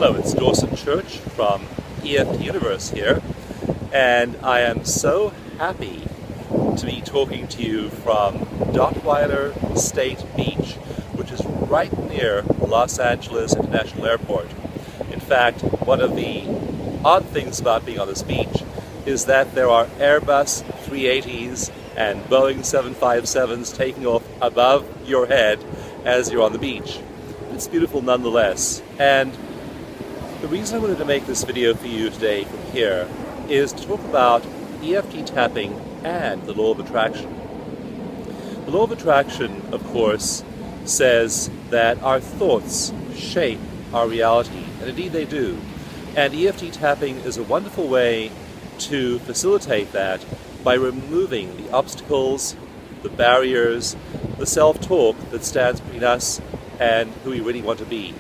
Hello, it's Dawson Church from EFT Universe here, and I am so happy to be talking to you from Dottweiler State Beach, which is right near Los Angeles International Airport. In fact, one of the odd things about being on this beach is that there are Airbus 380s and Boeing 757s taking off above your head as you're on the beach. It's beautiful nonetheless, and the reason I wanted to make this video for you today from here is to talk about EFT tapping and the law of attraction. The law of attraction, of course, says that our thoughts shape our reality, and indeed they do. And EFT tapping is a wonderful way to facilitate that by removing the obstacles, the barriers, the self-talk that stands between us and who we really want to be.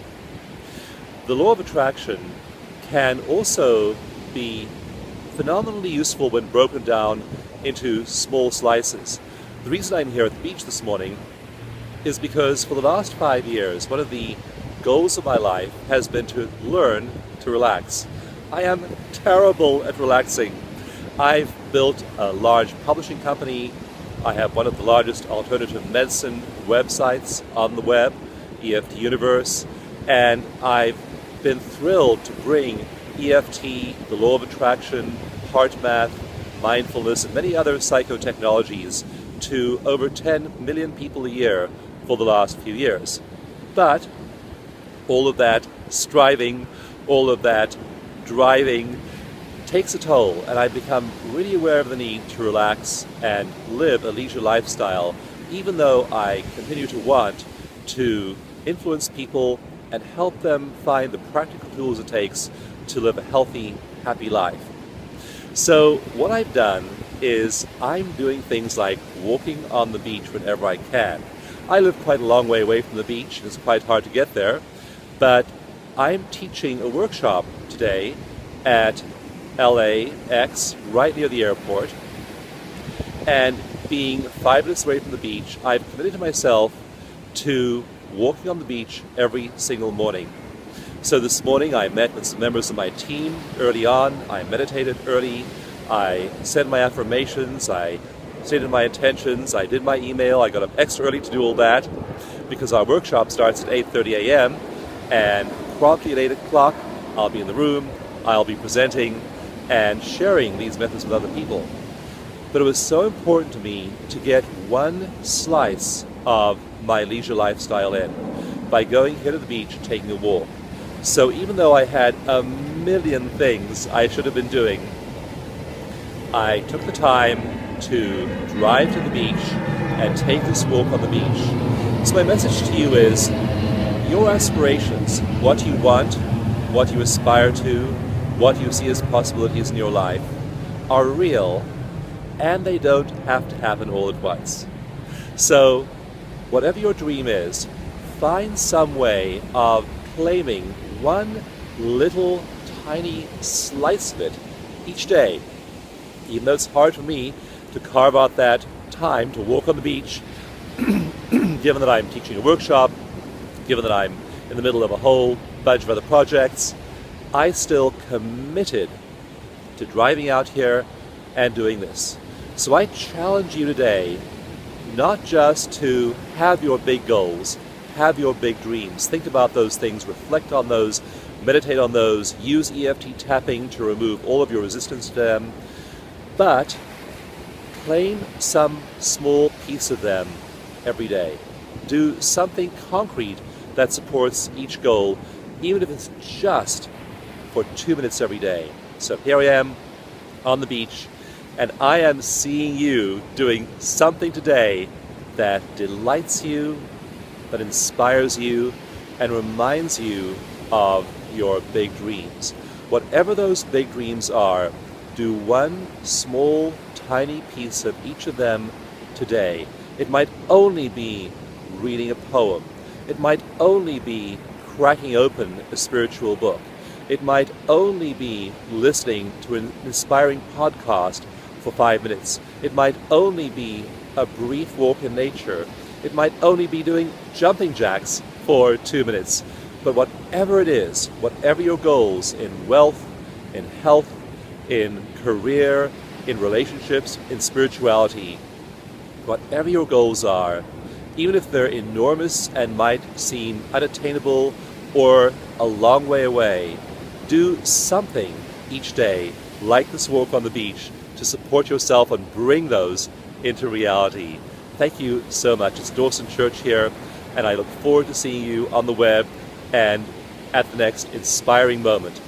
The law of attraction can also be phenomenally useful when broken down into small slices. The reason I'm here at the beach this morning is because for the last 5 years, one of the goals of my life has been to learn to relax. I am terrible at relaxing. I've built a large publishing company. I have one of the largest alternative medicine websites on the web, EFT Universe, and I've been thrilled to bring EFT, the law of attraction, heart math, mindfulness, and many other psychotechnologies to over 10 million people a year for the last few years. But all of that striving, all of that driving takes a toll, and I've become really aware of the need to relax and live a leisure lifestyle, even though I continue to want to influence people and help them find the practical tools it takes to live a healthy, happy life. So what I've done is I'm doing things like walking on the beach whenever I can. I live quite a long way away from the beach, and it's quite hard to get there, but I'm teaching a workshop today at LAX, right near the airport, and being 5 minutes away from the beach, I've committed to myself to walking on the beach every single morning. So this morning I met with some members of my team early on. I meditated early, I said my affirmations, I stated my intentions, I did my email, I got up extra early to do all that because our workshop starts at 8:30 a.m. and promptly at 8 o'clock I'll be in the room, I'll be presenting and sharing these methods with other people. But it was so important to me to get one slice of my leisure lifestyle in by going here to the beach and taking a walk. So even though I had a million things I should have been doing, I took the time to drive to the beach and take this walk on the beach. So my message to you is your aspirations, what you want, what you aspire to, what you see as possibilities in your life are real, and they don't have to happen all at once. So whatever your dream is, find some way of claiming one little tiny slice of it each day. Even though it's hard for me to carve out that time to walk on the beach, given that I'm teaching a workshop, given that I'm in the middle of a whole bunch of other projects, I still committed to driving out here and doing this. So I challenge you today not just to have your big goals, have your big dreams, think about those things, reflect on those, meditate on those, use EFT tapping to remove all of your resistance to them, but claim some small piece of them every day. Do something concrete that supports each goal, even if it's just for 2 minutes every day. So here I am on the beach, and I am seeing you doing something today that delights you, that inspires you, and reminds you of your big dreams. Whatever those big dreams are, do one small, tiny piece of each of them today. It might only be reading a poem. It might only be cracking open a spiritual book. It might only be listening to an inspiring podcast for 5 minutes. It might only be a brief walk in nature. It might only be doing jumping jacks for 2 minutes. But whatever it is, whatever your goals in wealth, in health, in career, in relationships, in spirituality, whatever your goals are, even if they're enormous and might seem unattainable or a long way away, do something each day, like this walk on the beach, to support yourself and bring those into reality. Thank you so much. It's Dawson Church here, and I look forward to seeing you on the web and at the next inspiring moment.